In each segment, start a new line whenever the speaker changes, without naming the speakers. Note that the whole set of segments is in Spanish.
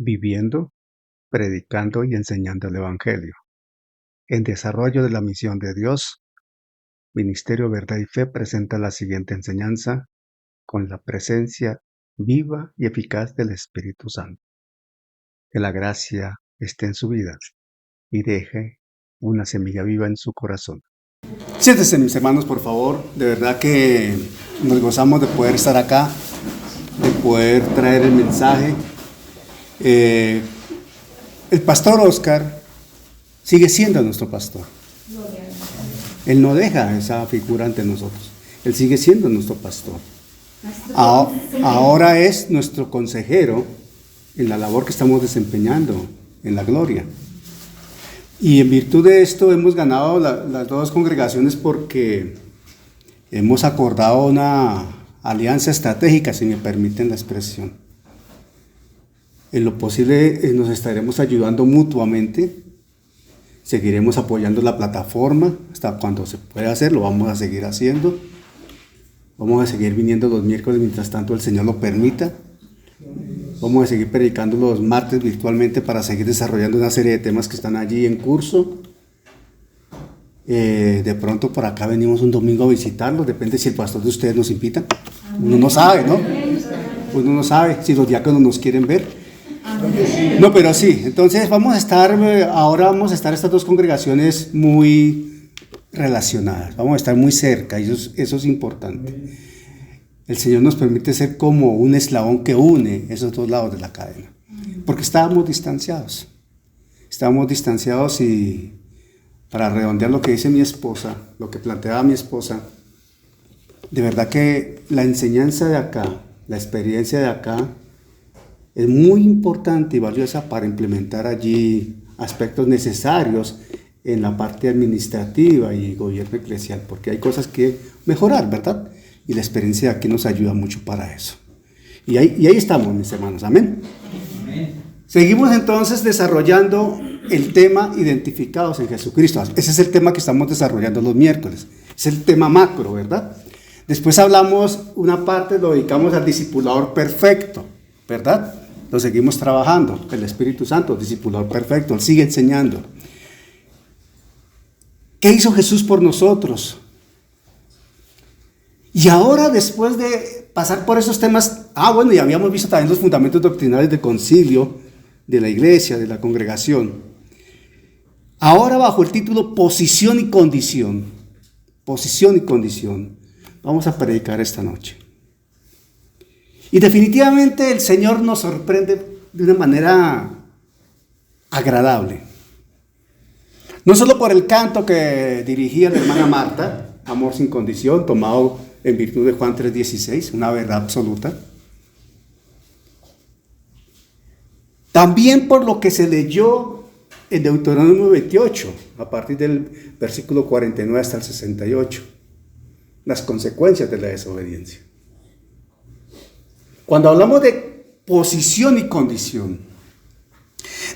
viviendo, predicando y enseñando el Evangelio. En desarrollo de la misión de Dios, Ministerio Verdad y Fe presenta la siguiente enseñanza con la presencia viva y eficaz del Espíritu Santo. Que la gracia esté en su vida y deje una semilla viva en su corazón.
Siéntense, mis hermanos, por favor. De verdad que nos gozamos de poder estar acá, de poder traer el mensaje. El pastor Oscar sigue siendo nuestro pastor. Él no deja esa figura ante nosotros. Él sigue siendo nuestro pastor. Ahora es nuestro consejero en la labor que estamos desempeñando en la gloria. Y en virtud de esto hemos ganado las dos congregaciones porque hemos acordado una alianza estratégica, si me permiten la expresión. En lo posible nos estaremos ayudando mutuamente, seguiremos apoyando la plataforma hasta cuando se pueda hacer, lo vamos a seguir haciendo. Vamos a seguir viniendo los miércoles mientras tanto el Señor lo permita. Vamos a seguir predicando los martes virtualmente para seguir desarrollando una serie de temas que están allí en curso. De pronto por acá venimos un domingo a visitarlos, depende si el pastor de ustedes nos invita. Uno no sabe, ¿no? Uno no sabe si los diáconos nos quieren ver. No, pero sí, entonces ahora vamos a estar estas dos congregaciones muy relacionadas, vamos a estar muy cerca, y eso es importante. El Señor nos permite ser como un eslabón que une esos dos lados de la cadena, porque estábamos distanciados y para redondear lo que dice mi esposa, lo que planteaba mi esposa, de verdad que la enseñanza de acá, la experiencia de acá, es muy importante y valiosa para implementar allí aspectos necesarios en la parte administrativa y gobierno eclesial, porque hay cosas que mejorar, ¿verdad? Y la experiencia de aquí nos ayuda mucho para eso. Y ahí estamos, mis hermanos, amén. Amén. Seguimos entonces desarrollando el tema identificados en Jesucristo. Ese es el tema que estamos desarrollando los miércoles. Es el tema macro, ¿verdad? Después hablamos, una parte lo dedicamos al discipulador perfecto, ¿verdad? Lo seguimos trabajando, el Espíritu Santo, discipulador perfecto, Él sigue enseñando. ¿Qué hizo Jesús por nosotros? Y ahora, después de pasar por esos temas, y habíamos visto también los fundamentos doctrinales del concilio, de la iglesia, de la congregación. Ahora, bajo el título Posición y Condición, vamos a predicar esta noche. Y definitivamente el Señor nos sorprende de una manera agradable. No solo por el canto que dirigía la hermana Marta, Amor sin condición, tomado en virtud de Juan 3:16, una verdad absoluta. También por lo que se leyó en Deuteronomio 28, a partir del versículo 49 hasta el 68, las consecuencias de la desobediencia. Cuando hablamos de posición y condición,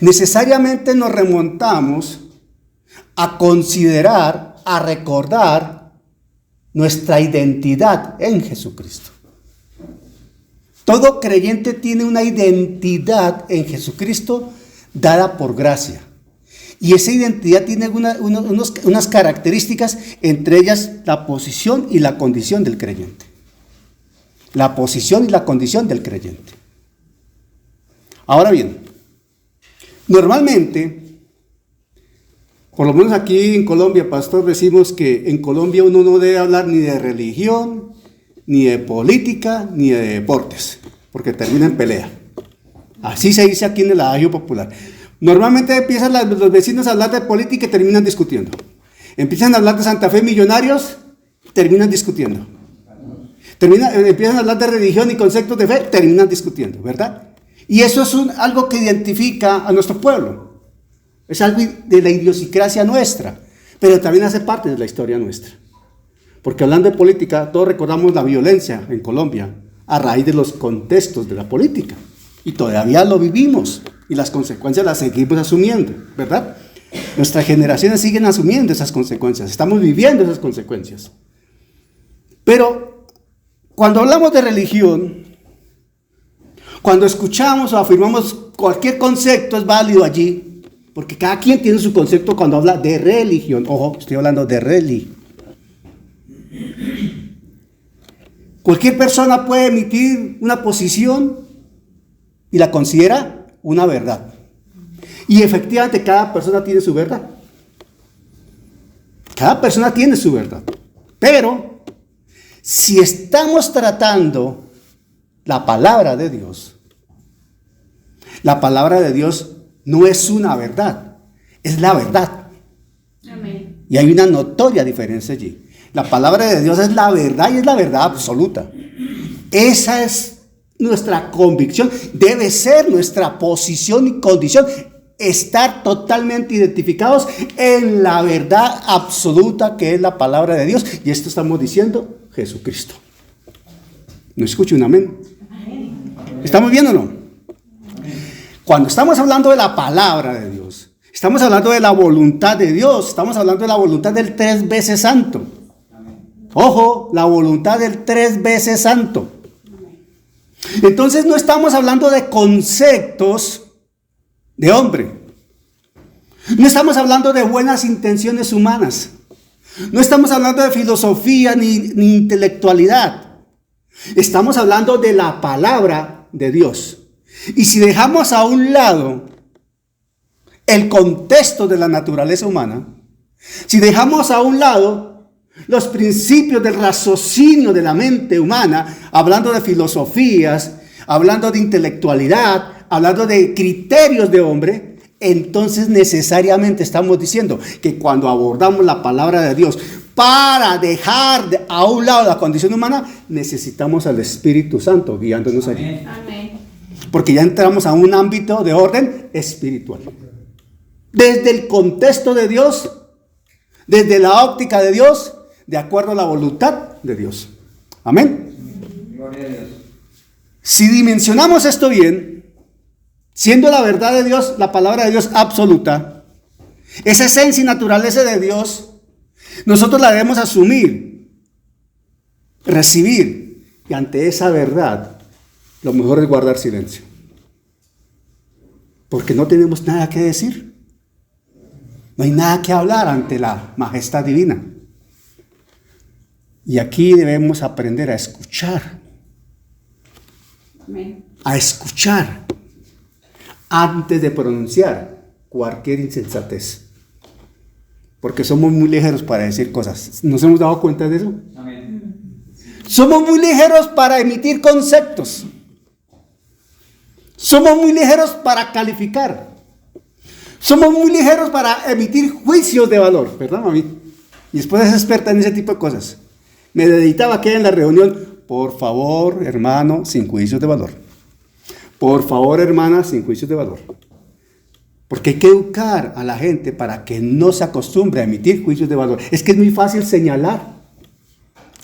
necesariamente nos remontamos a considerar, a recordar nuestra identidad en Jesucristo. Todo creyente tiene una identidad en Jesucristo dada por gracia. Y esa identidad tiene unas características, entre ellas la posición y la condición del creyente. La posición y la condición del creyente. Ahora bien, normalmente, por lo menos aquí en Colombia, pastor, decimos que en Colombia uno no debe hablar ni de religión, ni de política, ni de deportes, porque termina en pelea. Así se dice aquí en el adagio popular. Normalmente empiezan los vecinos a hablar de política y terminan discutiendo. Empiezan a hablar de Santa Fe Millonarios, terminan discutiendo. Empiezan a hablar de religión y conceptos de fe, terminan discutiendo, ¿verdad? Y eso es algo que identifica a nuestro pueblo. Es algo de la idiosincrasia nuestra, pero también hace parte de la historia nuestra. Porque hablando de política, todos recordamos la violencia en Colombia a raíz de los contextos de la política. Y todavía lo vivimos y las consecuencias las seguimos asumiendo, ¿verdad? Nuestras generaciones siguen asumiendo esas consecuencias, estamos viviendo esas consecuencias. Pero cuando hablamos de religión, cuando escuchamos o afirmamos cualquier concepto es válido allí, porque cada quien tiene su concepto cuando habla de religión. Ojo, estoy hablando de religión. Cualquier persona puede emitir una posición y la considera una verdad. Y efectivamente cada persona tiene su verdad. Cada persona tiene su verdad. Pero si estamos tratando la palabra de Dios no es una verdad, es la verdad.
Amén.
Y hay una notoria diferencia allí. La palabra de Dios es la verdad y es la verdad absoluta. Esa es nuestra convicción, debe ser nuestra posición y condición, estar totalmente identificados en la verdad absoluta que es la palabra de Dios. Y esto estamos diciendo Jesucristo. ¿No escucho un amén? ¿Estamos viendo o no? Cuando estamos hablando de la palabra de Dios, estamos hablando de la voluntad de Dios, estamos hablando de la voluntad del 3 veces santo. Ojo, la voluntad del 3 veces santo. Entonces no estamos hablando de conceptos de hombre. No estamos hablando de buenas intenciones humanas. No estamos hablando de filosofía ni intelectualidad. Estamos hablando de la palabra de Dios. Y si dejamos a un lado el contexto de la naturaleza humana, si dejamos a un lado los principios del raciocinio de la mente humana, hablando de filosofías, hablando de intelectualidad, hablando de criterios de hombre, entonces necesariamente estamos diciendo que cuando abordamos la palabra de Dios para dejar a un lado la condición humana, necesitamos al Espíritu Santo guiándonos allí.
Amén.
Porque ya entramos a un ámbito de orden espiritual. Desde el contexto de Dios, desde la óptica de Dios, de acuerdo a la voluntad de Dios. Amén.
Gloria a Dios.
Si dimensionamos esto bien, siendo la verdad de Dios, la palabra de Dios absoluta, esa esencia y naturaleza de Dios, nosotros la debemos asumir, recibir, y ante esa verdad, lo mejor es guardar silencio. Porque no tenemos nada que decir. No hay nada que hablar ante la majestad divina. Y aquí debemos aprender a escuchar.
Amén.
A escuchar antes de pronunciar cualquier insensatez. Porque somos muy ligeros para decir cosas. ¿Nos hemos dado cuenta de eso?
Amén.
Somos muy ligeros para emitir conceptos. Somos muy ligeros para calificar. Somos muy ligeros para emitir juicios de valor. ¿Verdad, mami? Y después es experta en ese tipo de cosas. Me dedicaba aquí en la reunión. Por favor, hermano, sin juicios de valor. Por favor, hermana, sin juicios de valor. Porque hay que educar a la gente para que no se acostumbre a emitir juicios de valor. Es que es muy fácil señalar,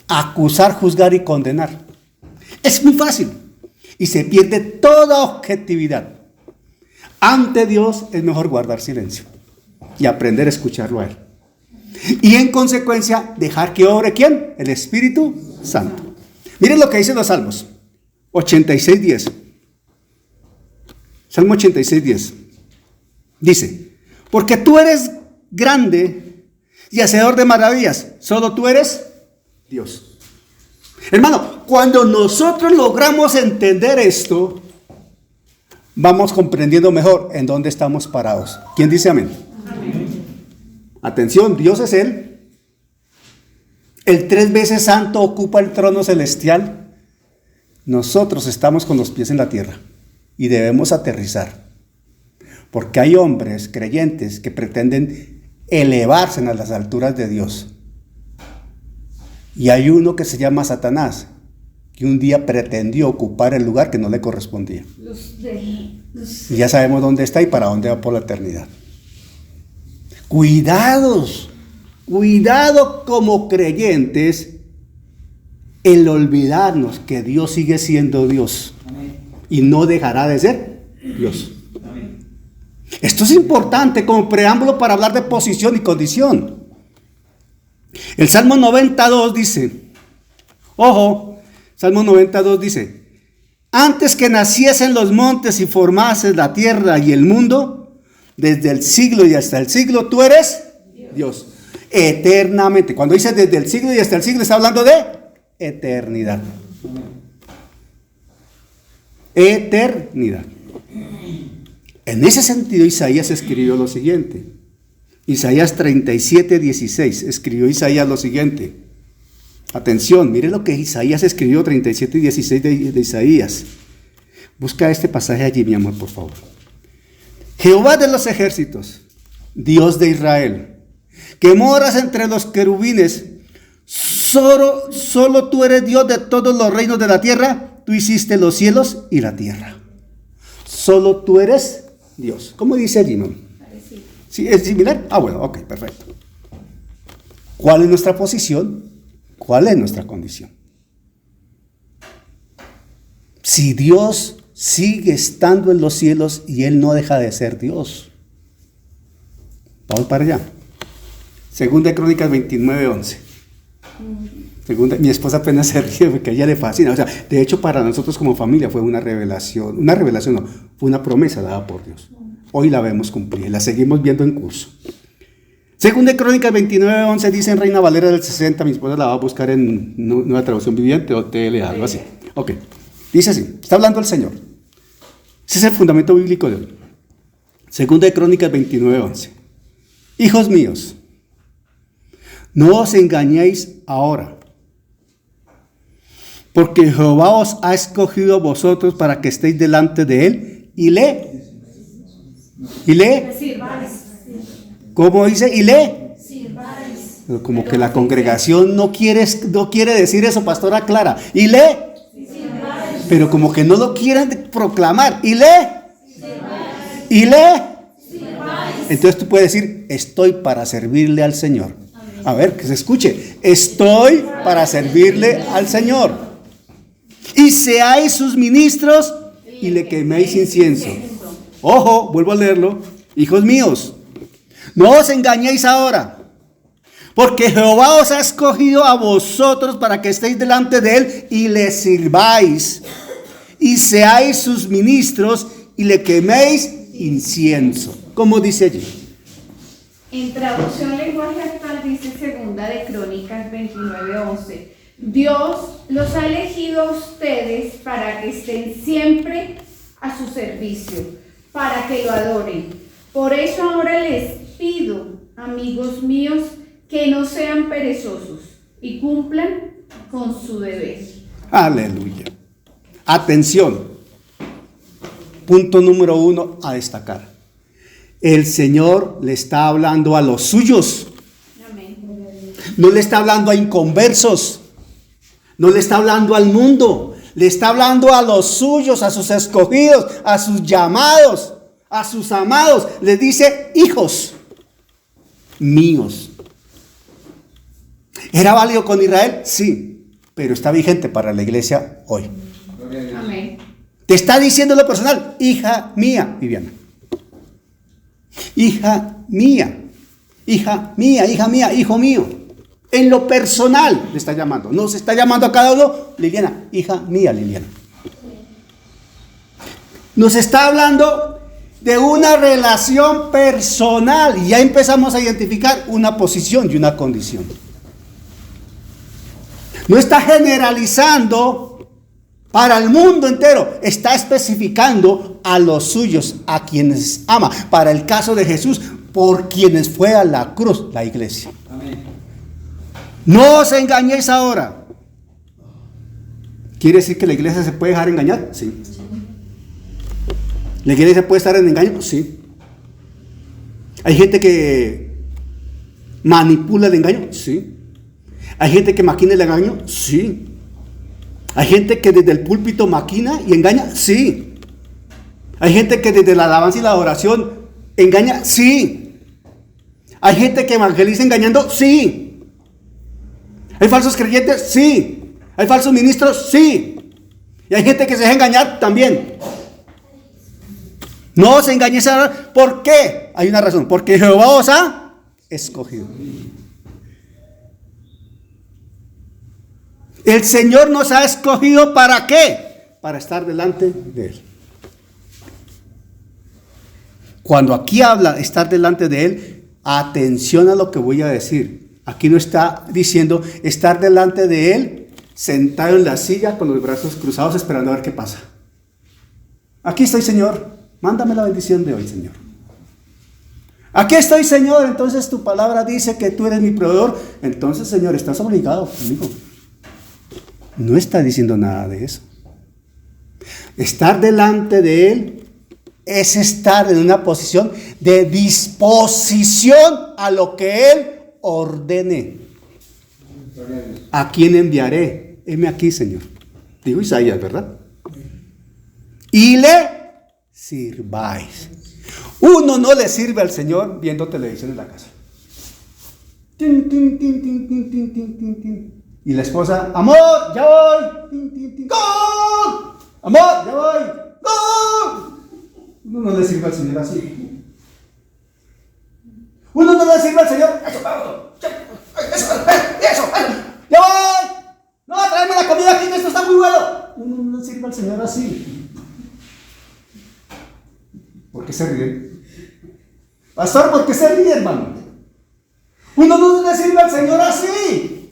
acusar, juzgar y condenar. Es muy fácil. Y se pierde toda objetividad. Ante Dios es mejor guardar silencio y aprender a escucharlo a Él. Y en consecuencia, dejar que obre ¿quién? El Espíritu Santo. Miren lo que dicen los Salmos. 86:10. Salmo 86:10. Dice, porque tú eres grande y hacedor de maravillas. Solo tú eres Dios. Hermano, cuando nosotros logramos entender esto, vamos comprendiendo mejor en dónde estamos parados. ¿Quién dice amén?
Amén.
Atención, Dios es Él. El 3 veces santo ocupa el trono celestial. Nosotros estamos con los pies en la tierra y debemos aterrizar. Porque hay hombres creyentes que pretenden elevarse a las alturas de Dios. Y hay uno que se llama Satanás, que un día pretendió ocupar el lugar que no le correspondía. Y ya sabemos dónde está y para dónde va por la eternidad. Cuidados, cuidado como creyentes el olvidarnos que Dios sigue siendo Dios.
Amén.
Y no dejará de ser Dios.
Amén.
Esto es importante como preámbulo para hablar de posición y condición. El Salmo 92 dice, ojo, Salmo 92 dice, antes que naciesen los montes y formases la tierra y el mundo, desde el siglo y hasta el siglo, tú eres Dios. Eternamente. Cuando dice desde el siglo y hasta el siglo, está hablando de eternidad. Eternidad. En ese sentido, Isaías escribió lo siguiente. Isaías 37:16. Escribió Isaías lo siguiente. Atención, mire lo que Isaías escribió, 37:16 de Isaías. Busca este pasaje allí, mi amor, por favor. Jehová de los ejércitos, Dios de Israel, que moras entre los querubines, solo tú eres Dios de todos los reinos de la tierra. Tú hiciste los cielos y la tierra. Solo tú eres Dios. ¿Cómo dice allí, no? ¿Sí? ¿Es similar? Ah, bueno, ok, perfecto. ¿Cuál es nuestra posición? ¿Cuál es nuestra condición? Si Dios sigue estando en los cielos y Él no deja de ser Dios. Vamos para allá. Segunda de Crónicas 29:11. Mi esposa apenas se ríe porque a ella le fascina. O sea, de hecho, para nosotros como familia fue una revelación. Una revelación no, fue una promesa dada por Dios. Hoy la vemos cumplir, la seguimos viendo en curso. Segunda de Crónicas 29:11 dice en Reina Valera del 60, mi esposa la va a buscar en Nueva Traducción Viviente o TLA, algo así. Ok, dice así, está hablando el Señor. Ese es el fundamento bíblico de hoy. Segunda de Crónicas 29:11. Hijos míos, no os engañéis ahora, porque Jehová os ha escogido a vosotros para que estéis delante de Él y le, ¿cómo dice? Y le, como que la congregación no quiere decir eso, pastora Clara, y le, pero como que no lo quieren proclamar, y le, entonces tú puedes decir, estoy para servirle al Señor. A ver, que se escuche, estoy para servirle al Señor. Y seáis sus ministros y le queméis incienso. Ojo, vuelvo a leerlo. Hijos míos, no os engañéis ahora, porque Jehová os ha escogido a vosotros para que estéis delante de Él y le sirváis. Y seáis sus ministros y le queméis incienso. ¿Cómo dice allí?
En traducción lenguaje actual dice segunda de Crónicas 29:11. Dios los ha elegido a ustedes para que estén siempre a su servicio, para que lo adoren. Por eso ahora les pido, amigos míos, que no sean perezosos y cumplan con su deber.
Aleluya. Atención. Punto número 1 a destacar. El Señor le está hablando a los suyos.
Amén.
No le está hablando a inconversos. No le está hablando al mundo. Le está hablando a los suyos, a sus escogidos, a sus llamados, a sus amados. Les dice, hijos míos. ¿Era válido con Israel? Sí, pero está vigente para la iglesia hoy.
Amén.
Te está diciendo lo personal, hija mía, Viviana. Hija mía, hija mía, hija mía, hijo mío. En lo personal le está llamando. No se está llamando a cada uno, Liliana, hija mía, Liliana. Nos está hablando de una relación personal y ya empezamos a identificar una posición y una condición. No está generalizando para el mundo entero, está especificando a los suyos, a quienes ama. Para el caso de Jesús, por quienes fue a la cruz, la iglesia.
Amén.
No os engañéis ahora. ¿Quiere decir que la iglesia se puede dejar engañar? Sí. ¿La iglesia puede estar en engaño? Sí. ¿Hay gente que manipula el engaño? Sí. ¿Hay gente que maquina el engaño? Sí. ¿Hay gente que desde el púlpito maquina y engaña? Sí. ¿Hay gente que desde la alabanza y la adoración engaña? Sí. ¿Hay gente que evangeliza engañando? Sí. ¿Hay falsos creyentes? Sí. ¿Hay falsos ministros? Sí. ¿Y hay gente que se deja engañar? También. No os engañéis ahora. ¿Por qué? Hay una razón. Porque Jehová os ha escogido. El Señor nos ha escogido ¿para qué? para estar delante de Él. Cuando aquí habla estar delante de Él, atención a lo que voy a decir. Aquí no está diciendo estar delante de Él, sentado en la silla con los brazos cruzados esperando a ver qué pasa. Aquí estoy, Señor, mándame la bendición de hoy, Señor. Aquí estoy, Señor, entonces tu palabra dice que tú eres mi proveedor. Entonces, Señor, estás obligado conmigo. No está diciendo nada de eso. Estar delante de Él es estar en una posición de disposición a lo que Él ordene. ¿A quién enviaré? Heme aquí, Señor. Dijo Isaías, ¿verdad? Y le sirváis. Uno no le sirve al Señor viendo televisión en la casa. Tin, tin, tin, tin, tin, tin, tin, tin, tin. Y la esposa, amor, ya voy. Tin, tin, tin. ¡Gol! Amor, ya voy. ¡Gol! Uno no le sirve al Señor así. Uno no le sirve al Señor. Eso. Ya voy. No, tráeme la comida aquí, que esto está muy bueno. Uno no le sirve al Señor así. ¿Por qué se ríe? Pastor, ¿por qué se ríe, hermano? Uno no le sirve al Señor así.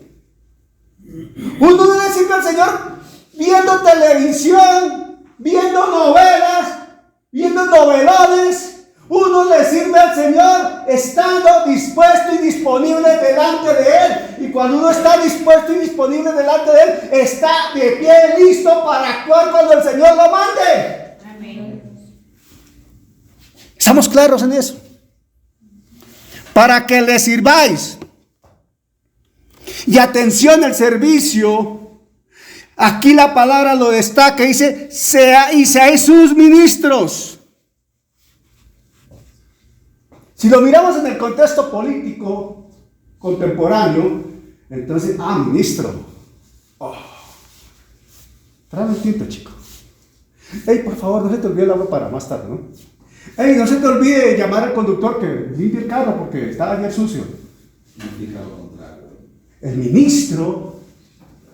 Uno no le sirve al Señor viendo televisión, viendo novelas, viendo novelones. Uno le sirve al Señor estando dispuesto y disponible delante de Él. Y cuando uno está dispuesto y disponible delante de Él, está de pie listo para actuar cuando el Señor lo mande.
Amén.
¿Estamos claros en eso? Para que le sirváis. Y atención al servicio. Aquí la palabra lo destaca, dice, seáis sus ministros. Si lo miramos en el contexto político contemporáneo, entonces, ministro. Tráeme un tinto, chico. Por favor, no se te olvide el agua para más tarde, ¿no? No se te olvide llamar al conductor que limpie el carro porque estaba ayer sucio. El ministro,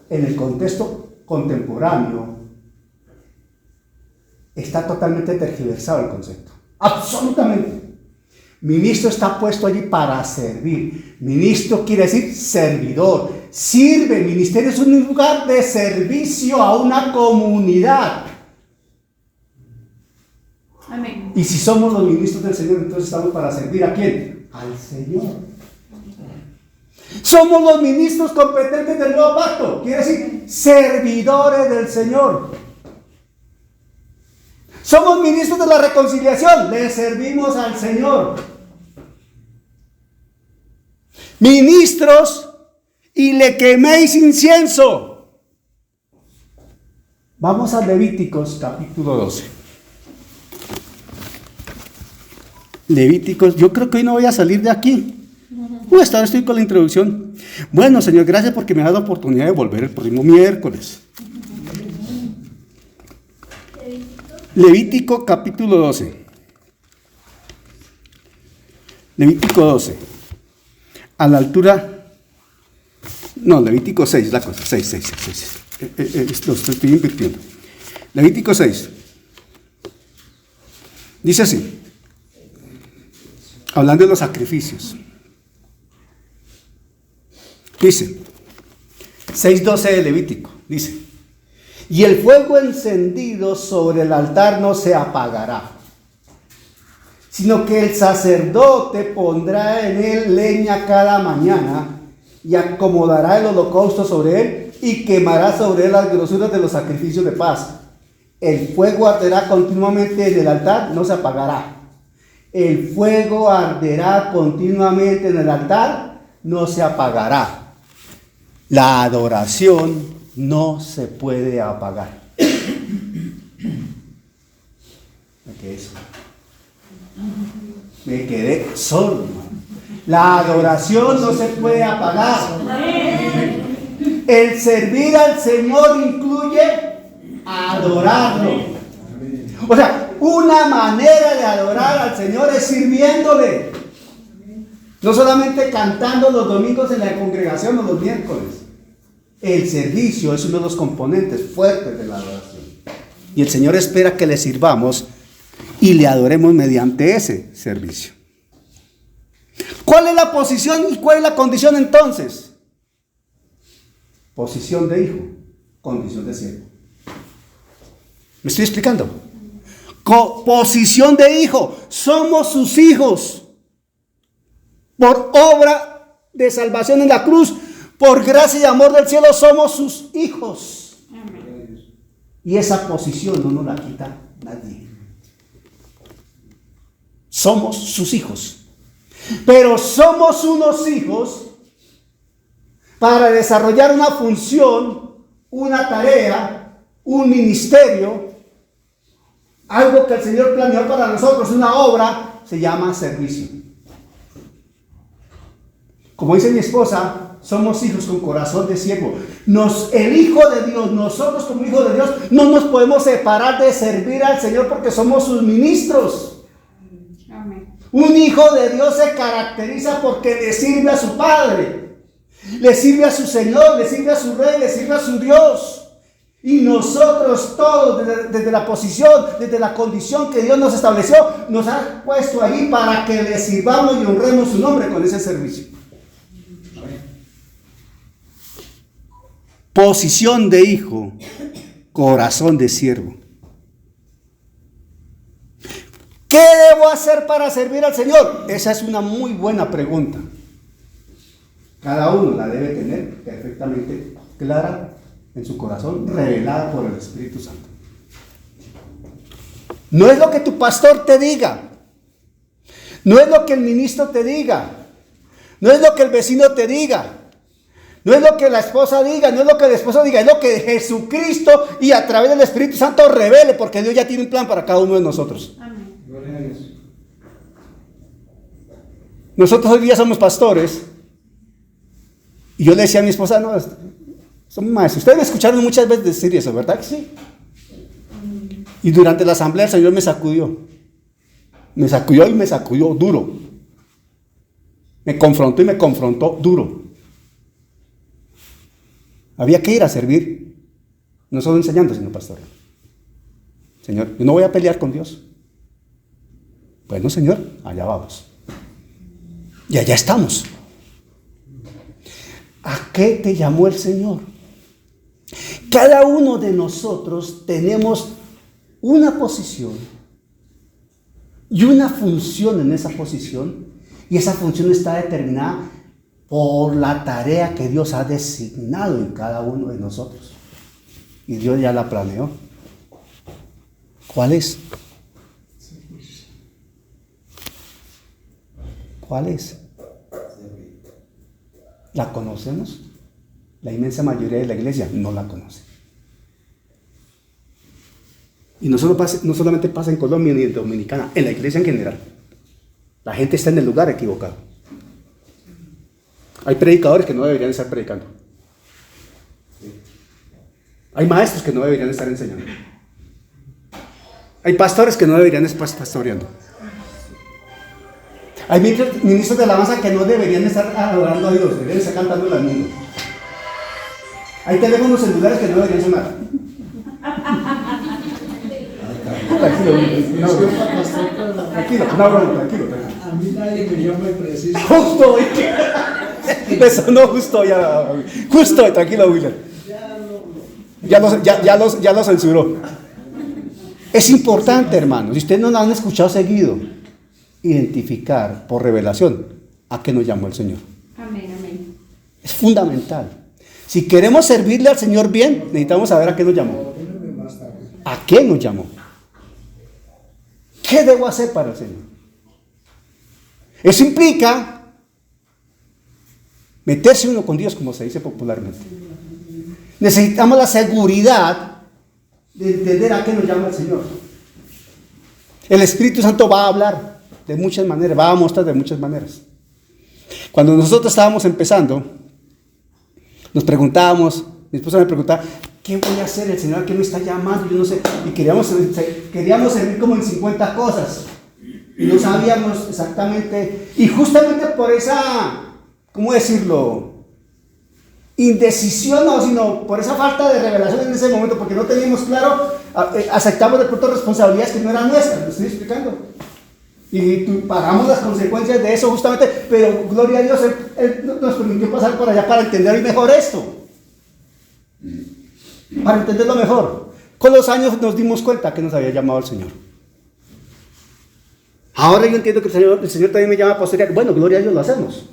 en el contexto contemporáneo, está totalmente tergiversado el concepto. Absolutamente. Ministro está puesto allí para servir. Ministro quiere decir servidor. Sirve. Ministerio es un lugar de servicio a una comunidad.
Amén.
Y si somos los ministros del Señor, entonces estamos para servir ¿a quién? Al Señor. Somos los ministros competentes del nuevo pacto. Quiere decir servidores del Señor. Somos ministros de la reconciliación. Le servimos al Señor. Ministros y le queméis incienso. Vamos a Levíticos capítulo 12. Levíticos, yo creo que hoy no voy a salir de aquí. Hasta ahora estoy con la introducción. Bueno, Señor, gracias porque me ha dado la oportunidad de volver el próximo miércoles. Levítico capítulo 12. Levítico 12. A la altura. No, Levítico 6, la cosa. 6. Los estoy invirtiendo. Levítico 6. Dice así. Hablando de los sacrificios. Dice. 6:12 de Levítico. Dice. Y el fuego encendido sobre el altar no se apagará, sino que el sacerdote pondrá en él leña cada mañana y acomodará el holocausto sobre él y quemará sobre él las grosuras de los sacrificios de paz. El fuego arderá continuamente en el altar, no se apagará. El fuego arderá continuamente en el altar, no se apagará. La adoración no se puede apagar. Me quedé solo. La adoración no se puede apagar. El servir al Señor incluye adorarlo. O sea, una manera de adorar al Señor es sirviéndole. No solamente cantando los domingos en la congregación o los miércoles. El servicio es uno de los componentes fuertes de la adoración. Y el Señor espera que le sirvamos y le adoremos mediante ese servicio. ¿Cuál es la posición y cuál es la condición entonces? Posición de hijo, condición de siervo. ¿Me estoy explicando? Posición de hijo, somos sus hijos. Por obra de salvación en la cruz, por gracia y amor del cielo, somos sus hijos.
Amén.
Y esa posición no nos la quita nadie. Somos sus hijos. Pero somos unos hijos para desarrollar una función, una tarea, un ministerio, algo que el Señor planeó para nosotros, una obra, se llama servicio. Como dice mi esposa, somos hijos con corazón de siervo. El Hijo de Dios, nosotros como hijos de Dios, no nos podemos separar de servir al Señor porque somos sus ministros.
Amén.
Un hijo de Dios se caracteriza porque le sirve a su Padre, le sirve a su Señor, le sirve a su Rey, le sirve a su Dios. Y nosotros todos, desde la posición, desde la condición que Dios nos estableció, nos ha puesto ahí para que le sirvamos y honremos su nombre con ese servicio. Posición de hijo, corazón de siervo. ¿Qué debo hacer para servir al Señor? Esa es una muy buena pregunta. Cada uno la debe tener perfectamente clara en su corazón, revelada por el Espíritu Santo. No es lo que tu pastor te diga, no es lo que el ministro te diga, no es lo que el vecino te diga, no es lo que la esposa diga, no es lo que el esposo diga, es lo que Jesucristo y a través del Espíritu Santo revele, porque Dios ya tiene un plan para cada uno de nosotros.
Amén.
Gloria a Dios.
Nosotros hoy día somos pastores y yo le decía a mi esposa, no, somos maestros. Ustedes me escucharon muchas veces decir eso, ¿verdad que sí? Y durante la asamblea el Señor me sacudió y me sacudió duro. Me confrontó y me confrontó duro. Había que ir a servir, no solo enseñando, sino pastor. Señor, yo no voy a pelear con Dios. Bueno, Señor, allá vamos. Y allá estamos. ¿A qué te llamó el Señor? Cada uno de nosotros tenemos una posición y una función en esa posición, y esa función está determinada por la tarea que Dios ha designado en cada uno de nosotros. Y Dios ya la planeó. ¿Cuál es? ¿Cuál es? ¿La conocemos? La inmensa mayoría de la iglesia no la conoce. Y no solamente pasa en Colombia ni en Dominicana, en la iglesia en general. La gente está en el lugar equivocado. Hay predicadores que no deberían estar predicando. Hay maestros que no deberían estar enseñando. Hay pastores que no deberían estar pastoreando. Hay ministros de alabanza que no deberían estar adorando a Dios, deberían estar cantando al mundo. Hay teléfonos celulares que no deberían sonar. Tranquilo, no, tranquilo.
A mí nadie me llama preciso.
Justo hoy. Eso no, justo ya. Justo hoy, tranquilo, William. Ya lo censuró. Es importante, hermanos, si ustedes no lo han escuchado seguido, identificar por revelación a qué nos llamó el Señor.
Amén, amén.
Es fundamental. Si queremos servirle al Señor bien, necesitamos saber a qué nos llamó. ¿A qué nos llamó? ¿Qué debo hacer para el Señor? Eso implica meterse uno con Dios, como se dice popularmente. Necesitamos la seguridad de entender a qué nos llama el Señor. El Espíritu Santo va a hablar de muchas maneras, va a mostrar de muchas maneras. Cuando nosotros estábamos empezando, nos preguntábamos, mi esposa me preguntaba, ¿qué voy a hacer? El Señor, ¿a qué me está llamando? Yo no sé. Y queríamos servir como en 50 cosas. Y no sabíamos exactamente. Y justamente por esa, ¿cómo decirlo? indecisión, no, sino por esa falta de revelación en ese momento, porque no teníamos claro, aceptamos de pronto responsabilidades que no eran nuestras, ¿lo estoy explicando? Y pagamos las consecuencias de eso justamente, pero gloria a Dios, Él nos permitió pasar por allá para entender mejor esto, para entenderlo mejor. Con los años nos dimos cuenta que nos había llamado el Señor. Ahora yo entiendo que el Señor también me llama a posterior. Bueno, gloria a Dios, lo hacemos.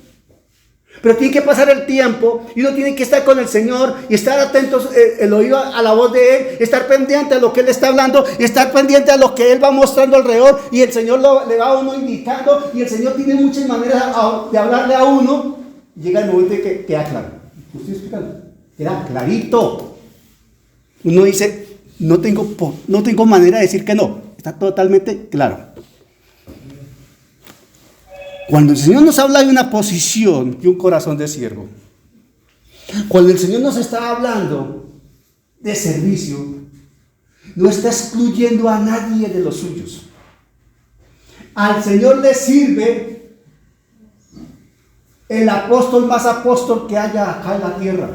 Pero tiene que pasar el tiempo y uno tiene que estar con el Señor y estar atentos, el oído a la voz de Él, estar pendiente a lo que Él está hablando, y estar pendiente a lo que Él va mostrando alrededor, y el Señor le va a uno indicando, y el Señor tiene muchas maneras de hablarle a uno. Y llega el momento en que queda claro. ¿Me estoy explicando? Queda clarito. Uno dice, no tengo manera de decir que no. Está totalmente claro. Cuando el Señor nos habla de una posición y un corazón de siervo, cuando el Señor nos está hablando de servicio, no está excluyendo a nadie de los suyos. Al Señor le sirve el apóstol más apóstol que haya acá en la tierra.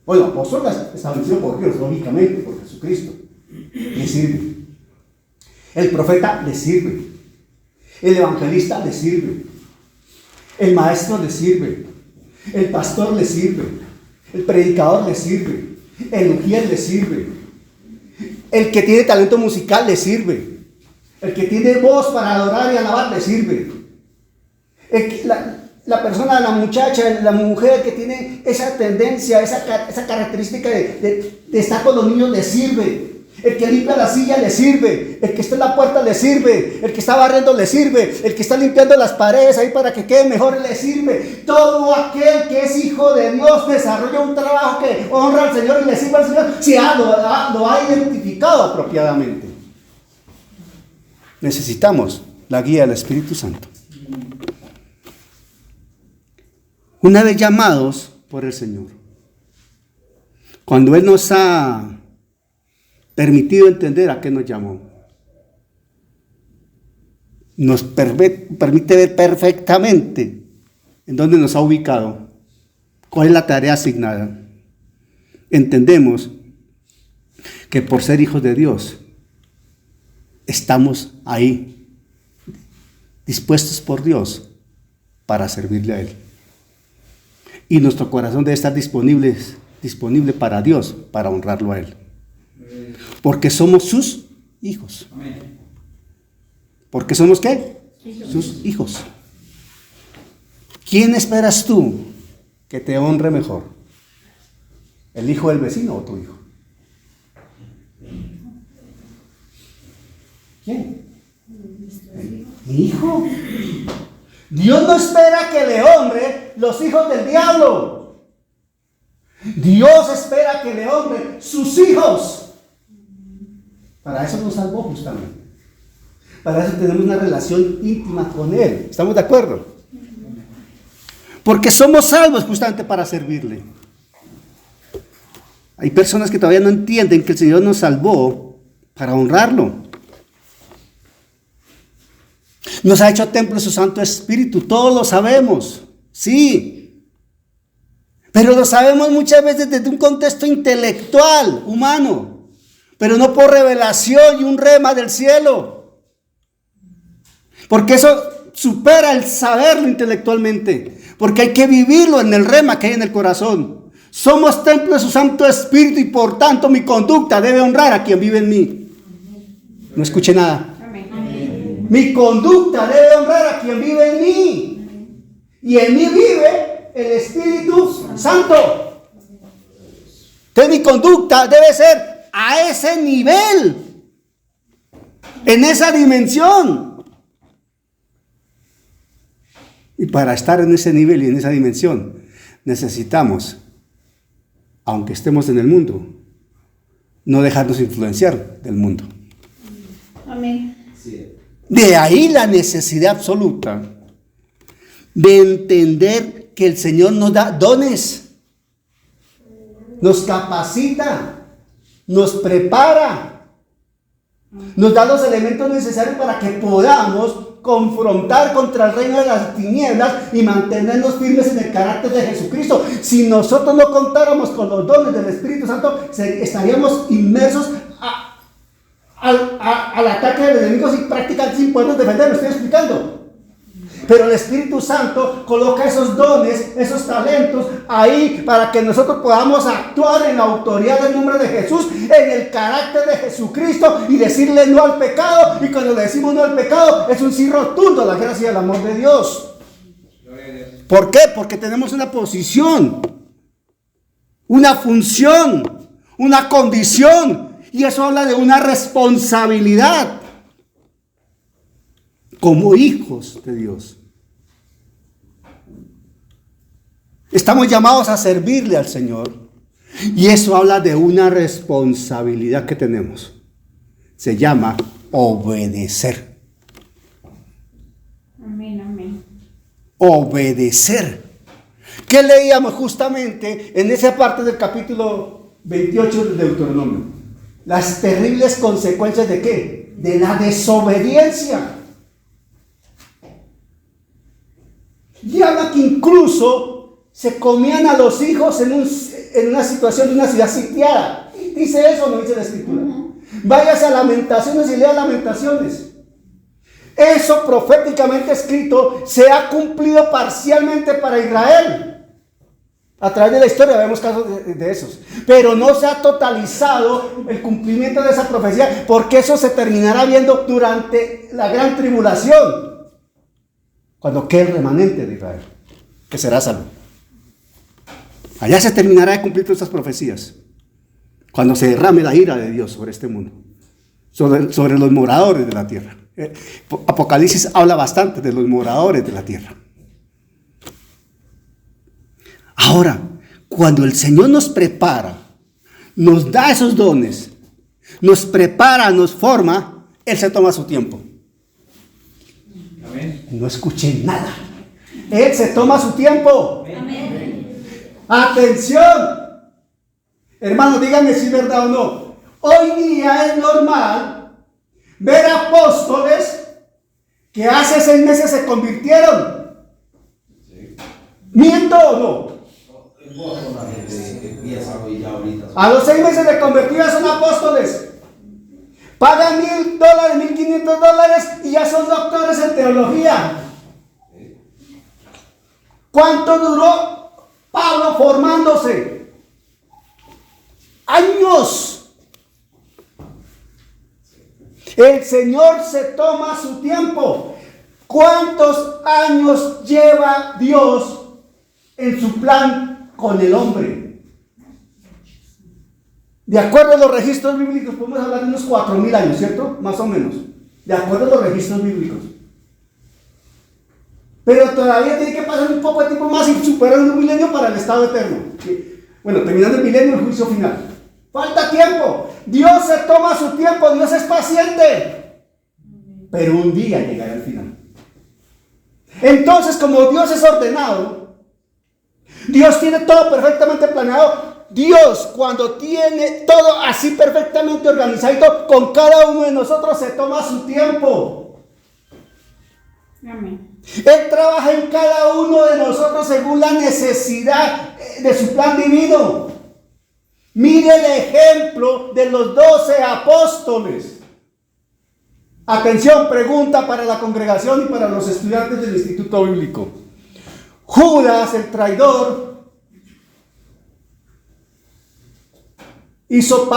Bueno, apóstol establecido por Dios, lógicamente, por Jesucristo. Le sirve. El profeta le sirve. El evangelista le sirve. El maestro le sirve, el pastor le sirve, el predicador le sirve, el ujier le sirve, el que tiene talento musical le sirve, el que tiene voz para adorar y alabar le sirve, la persona, la muchacha, la mujer que tiene esa tendencia, esa característica de estar con los niños le sirve. El que limpia la silla le sirve, el que está en la puerta le sirve, el que está barriendo le sirve, el que está limpiando las paredes ahí para que quede mejor le sirve. Todo aquel que es hijo de Dios desarrolla un trabajo que honra al Señor y le sirve al Señor, si lo ha identificado apropiadamente. Necesitamos la guía del Espíritu Santo. Una vez llamados por el Señor, cuando Él nos ha permitido entender a qué nos llamó, nos permite ver perfectamente en dónde nos ha ubicado, cuál es la tarea asignada. Entendemos que por ser hijos de Dios estamos ahí, dispuestos por Dios para servirle a Él. Y nuestro corazón debe estar disponible para Dios, para honrarlo a Él. Porque somos sus hijos. ¿Porque somos qué? Sus hijos. ¿Quién esperas tú que te honre mejor? ¿El hijo del vecino o tu hijo? ¿Quién? Mi hijo. Dios no espera que le honre los hijos del diablo. Dios espera que le honre sus hijos. Para eso nos salvó justamente. Para eso tenemos una relación íntima con Él. ¿Estamos de acuerdo? Porque somos salvos justamente para servirle. Hay personas que todavía no entienden que el Señor nos salvó para honrarlo. Nos ha hecho templo de su Santo Espíritu. Todos lo sabemos. Sí. Pero lo sabemos muchas veces desde un contexto intelectual, humano. Pero no por revelación y un rema del cielo. Porque eso supera el saberlo intelectualmente. Porque hay que vivirlo en el rema que hay en el corazón. Somos templo de su Santo Espíritu y por tanto mi conducta debe honrar a quien vive en mí. No escuché nada. Mi conducta debe honrar a quien vive en mí. Y en mí vive el Espíritu Santo. Entonces mi conducta debe ser a ese nivel, en esa dimensión. Y para estar en ese nivel y en esa dimensión, necesitamos, aunque estemos en el mundo, no dejarnos influenciar del mundo.
Amén.
De ahí la necesidad absoluta de entender que el Señor nos da dones, nos capacita, nos prepara, nos da los elementos necesarios para que podamos confrontar contra el reino de las tinieblas y mantenernos firmes en el carácter de Jesucristo. Si nosotros no contáramos con los dones del Espíritu Santo, estaríamos inmersos al ataque de los enemigos y prácticamente sin podernos defender. ¿Me estoy explicando? Pero el Espíritu Santo coloca esos dones, esos talentos ahí para que nosotros podamos actuar en la autoridad del nombre de Jesús, en el carácter de Jesucristo y decirle no al pecado. Y cuando le decimos no al pecado, es un sí rotundo a la gracia y el amor de Dios. ¿Por qué? Porque tenemos una posición, una función, una condición, y eso habla de una responsabilidad como hijos de Dios. Estamos llamados a servirle al Señor, y eso habla de una responsabilidad que tenemos. Se llama obedecer.
Amén, amén.
Obedecer. ¿Qué leíamos justamente en esa parte del capítulo 28 del Deuteronomio? Las terribles consecuencias ¿de qué? De la desobediencia. Y habla que incluso se comían a los hijos en una situación de una ciudad sitiada. ¿Dice eso o no dice la Escritura? Váyase a Lamentaciones y lea Lamentaciones. Eso proféticamente escrito se ha cumplido parcialmente para Israel. A través de la historia vemos casos de esos. Pero no se ha totalizado el cumplimiento de esa profecía, porque eso se terminará viendo durante la gran tribulación, cuando quede el remanente de Israel, que será salvo. Allá se terminará de cumplir todas estas profecías, cuando se derrame la ira de Dios sobre este mundo, sobre los moradores de la tierra. Apocalipsis habla bastante de los moradores de la tierra. Ahora, cuando el Señor nos prepara, nos da esos dones, nos prepara, nos forma, Él se toma su tiempo.
Amén.
No escuché nada. Él se toma su tiempo.
Amén.
Atención. Hermano, díganme si es verdad o no. Hoy día es normal ver apóstoles que hace 6 meses se convirtieron. ¿Miento o no? A los 6 meses de convertida son apóstoles. Pagan $1,000, $1,500 y ya son doctores en teología. ¿Cuánto duró Pablo formándose? Años. El Señor se toma su tiempo. ¿Cuántos años lleva Dios en su plan con el hombre? De acuerdo a los registros bíblicos, podemos hablar de unos 4,000 años, ¿cierto? Más o menos. De acuerdo a los registros bíblicos. Pero todavía tiene que pasar un poco de tiempo más y superar un milenio para el estado eterno. Bueno, terminando el milenio, el juicio final. Falta tiempo. Dios se toma su tiempo, Dios es paciente. Pero un día llegará el final. Entonces, como Dios es ordenado, Dios tiene todo perfectamente planeado. Dios, cuando tiene todo así perfectamente organizado, con cada uno de nosotros se toma su tiempo.
Amén.
Él trabaja en cada uno de nosotros según la necesidad de su plan divino. Mire el ejemplo de los 12 apóstoles. Atención, pregunta para la congregación y para los estudiantes del Instituto Bíblico. Judas, el traidor, ¿hizo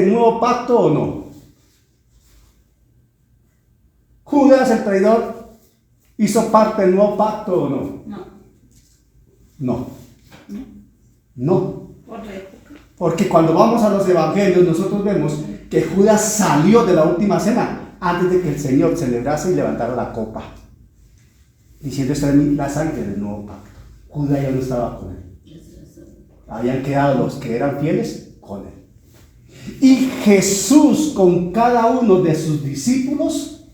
nuevo pacto o no? Judas, el traidor, ¿hizo parte del nuevo pacto o no?
No.
No.
Correcto.
Porque cuando vamos a los evangelios, nosotros vemos que Judas salió de la última cena antes de que el Señor celebrase y levantara la copa, diciendo: esta es la sangre del nuevo pacto. Judas ya no estaba con él. Habían quedado los que eran fieles con él. Y Jesús, con cada uno de sus discípulos,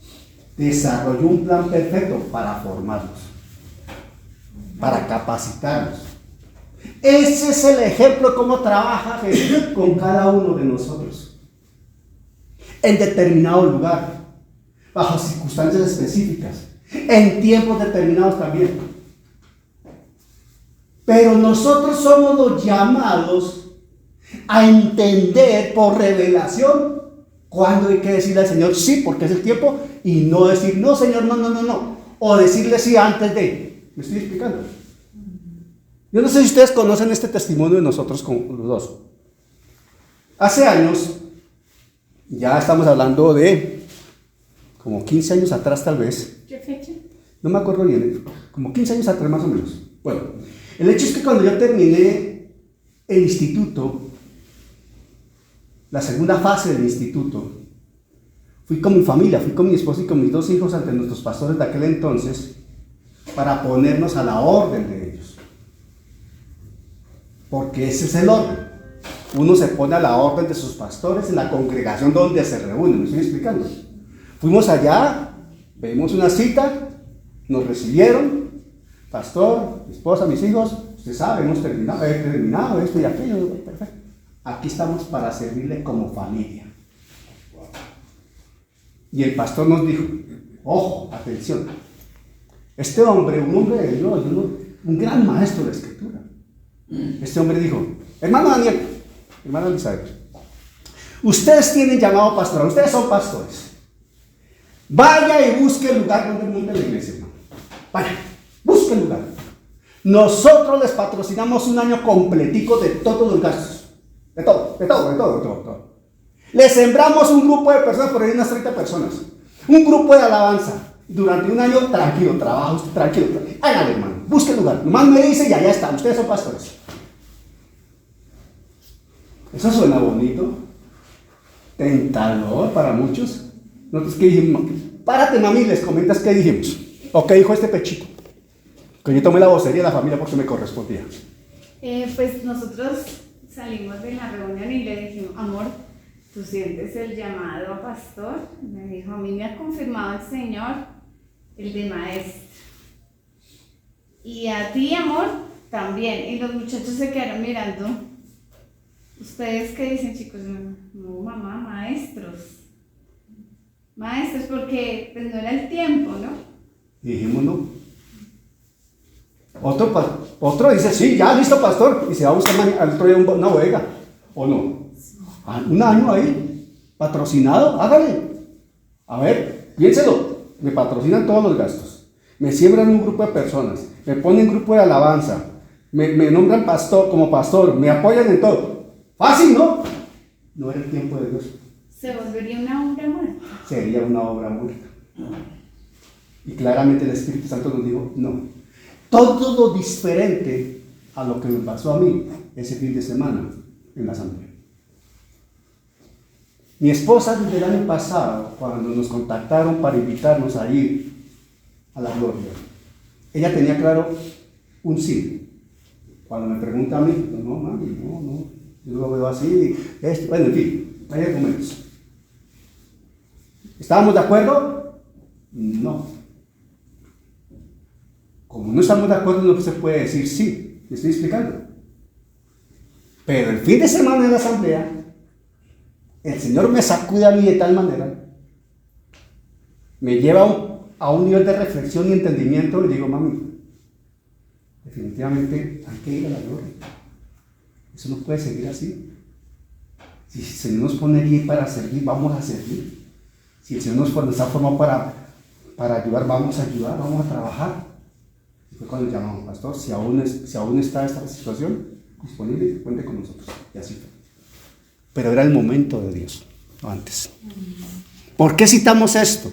desarrolló un plan perfecto para formarlos, para capacitarlos. Ese es el ejemplo de cómo trabaja Jesús con cada uno de nosotros. En determinado lugar, bajo circunstancias específicas. en tiempos determinados también. Pero nosotros somos los llamados a entender por revelación cuándo hay que decirle al Señor sí, porque es el tiempo, y no decir no, Señor, no. O decirle sí antes de. ¿Me estoy explicando? Yo no sé si ustedes conocen este testimonio de nosotros con los dos. Hace años, ya estamos hablando de como 15 años atrás tal vez.
¿Qué fecha?
No me acuerdo bien, como 15 años atrás más o menos. Bueno, el hecho es que cuando yo terminé el instituto, la segunda fase del instituto, fui con mi familia, fui con mi esposa y con mis 2 hijos ante nuestros pastores de aquel entonces para ponernos a la orden de ellos. Porque ese es el orden. Uno se pone a la orden de sus pastores en la congregación donde se reúnen. ¿Me estoy explicando? Fuimos allá, pedimos una cita, nos recibieron, pastor, mi esposa, mis hijos, usted sabe, hemos terminado esto y aquello, perfecto. Aquí estamos para servirle como familia. Y el pastor nos dijo, ojo, atención, este hombre, un hombre de Dios, un gran maestro de escritura. Este hombre dijo, hermano Daniel, hermano Elizabeth, ustedes tienen llamado pastoral, ustedes son pastores. Vaya y busque el lugar donde monte la iglesia, hermano. Vaya, busque el lugar. Nosotros les patrocinamos un año completico de todos los gastos. De todo. Les sembramos un grupo de personas, por ahí unas 30 personas. Un grupo de alabanza. Durante un año, tranquilo, trabaja usted, tranquilo. Hágale, hermano, busque el lugar. Nomás me dice y allá está, ustedes son pastores. Eso suena bonito, tentador para muchos. Nosotros que dijimos, párate mami, les comentas qué dijimos. O qué dijo este pechito. Que yo tomé la vocería de la familia porque me correspondía.
Pues nosotros salimos de la reunión y le dijimos, amor, ¿tú sientes el llamado a pastor? Me dijo, a mí me ha confirmado el Señor el de maestro. Y a ti, amor, también. Y los muchachos se quedaron mirando. ¿Ustedes qué dicen, chicos? No, mamá, maestros. Maestros, porque pues no era el tiempo, ¿no?
Y dijimos no. Otro dice, sí, ya listo, pastor. Y se va a buscar al otro día una bodega. ¿O no? Un año ahí, patrocinado, hágale. A ver, piénselo. Me patrocinan todos los gastos. Me siembran un grupo de personas. Me ponen grupo de alabanza. Me nombran pastor como pastor. Me apoyan en todo. Fácil, ¿no? No era el tiempo de Dios.
Se volvería una obra muerta.
Sería una obra muerta. Y claramente el Espíritu Santo nos dijo, no. Todo lo diferente a lo que me pasó a mí ese fin de semana en la asamblea. Mi esposa desde el año pasado, cuando nos contactaron para invitarnos a ir a la gloria, ella tenía claro un sí. Cuando me pregunta a mí, no, mami, no, yo lo veo así, bueno, en fin, hay argumentos. ¿Estábamos de acuerdo? No. Como no estamos de acuerdo, no se puede decir sí. ¿Me estoy explicando? Pero el fin de semana en la asamblea, el Señor me sacude a mí de tal manera, me lleva a un nivel de reflexión y entendimiento, y le digo, mami, definitivamente hay que ir a la gloria. Eso no puede seguir así. Si el Señor nos pone allí para servir, vamos a servir. Si el Señor nos ha formado para ayudar, vamos a ayudar, vamos a trabajar. Y fue cuando llamamos, pastor, si aún está esta situación disponible, cuente con nosotros. Y así fue. Pero era el momento de Dios, no antes. ¿Por qué citamos esto?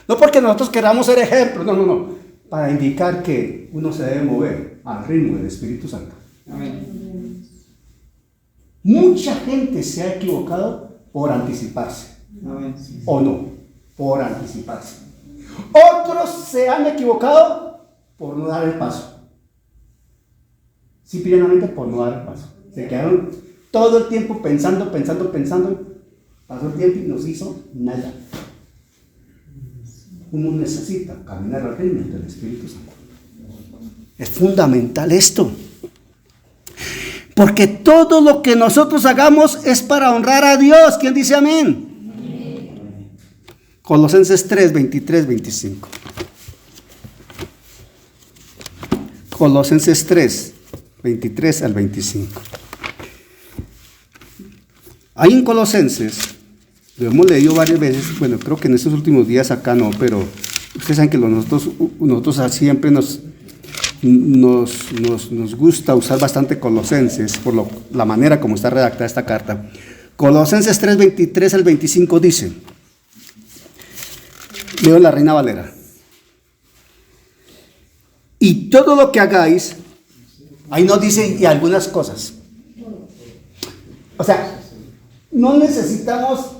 No porque nosotros queramos ser ejemplos, no. Para indicar que uno se debe mover al ritmo del Espíritu Santo.
Amén.
Mucha gente se ha equivocado por anticiparse.
Amén.
¿O no? Por anticiparse. Otros se han equivocado por no dar el paso. Simplemente por no dar el paso. Se quedaron todo el tiempo pensando. Pasó el tiempo y no se hizo nada. Uno necesita caminar al ritmo del Espíritu Santo. Es fundamental esto. Porque todo lo que nosotros hagamos es para honrar a Dios. ¿Quién dice amén? Colosenses 3, 23, 25. Colosenses 3, 23 al 25. Ahí en Colosenses, lo hemos leído varias veces, bueno, creo que en estos últimos días acá no, pero ustedes saben que nosotros siempre nos gusta usar bastante Colosenses por la manera como está redactada esta carta. Colosenses 3, 23 al 25 dice, leo la Reina Valera: y todo lo que hagáis, ahí nos dice y algunas cosas. O sea, no necesitamos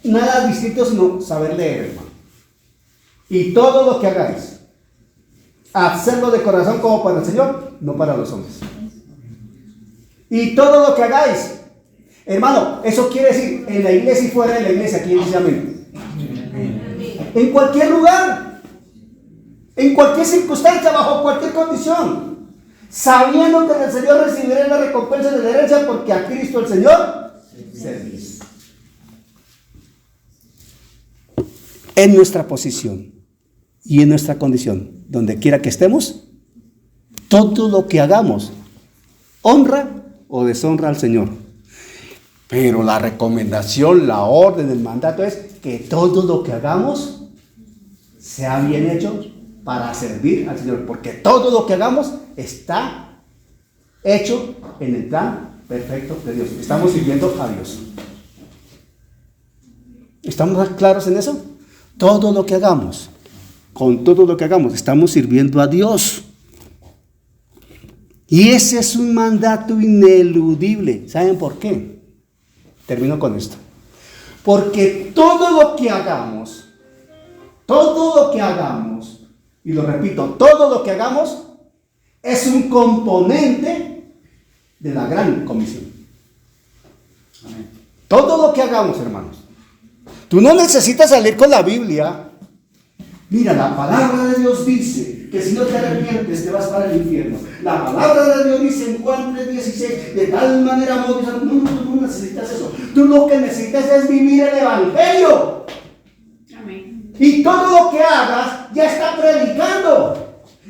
nada distinto sino saber leer, hermano. Y todo lo que hagáis, hacerlo de corazón como para el Señor, no para los hombres. Y todo lo que hagáis, hermano, eso quiere decir en la iglesia y fuera de la iglesia. ¿Quién dice amén? En cualquier lugar, en cualquier circunstancia, bajo cualquier condición, sabiendo que del Señor recibiré la recompensa de la herencia, porque a Cristo el Señor servís. En nuestra posición y en nuestra condición, donde quiera que estemos, todo lo que hagamos honra o deshonra al Señor. Pero la recomendación, la orden, el mandato es que todo lo que hagamos sea bien hecho para servir al Señor, porque todo lo que hagamos está hecho en el plan perfecto de Dios. Estamos sirviendo a Dios. ¿Estamos claros en eso? Todo lo que hagamos, con todo lo que hagamos, estamos sirviendo a Dios. Y ese es un mandato ineludible. ¿Saben por qué? Termino con esto. Porque todo lo que hagamos, y lo repito, todo lo que hagamos es un componente de la gran comisión. Amén. Todo lo que hagamos, hermanos. Tú no necesitas salir con la Biblia. Mira, la palabra de Dios dice que si no te arrepientes te vas para el infierno. La palabra de Dios dice en Juan 3:16, de tal manera amó Dios. No necesitas eso. Tú lo que necesitas es vivir el Evangelio.
Amén.
Y todo lo que hagas ya está predicando.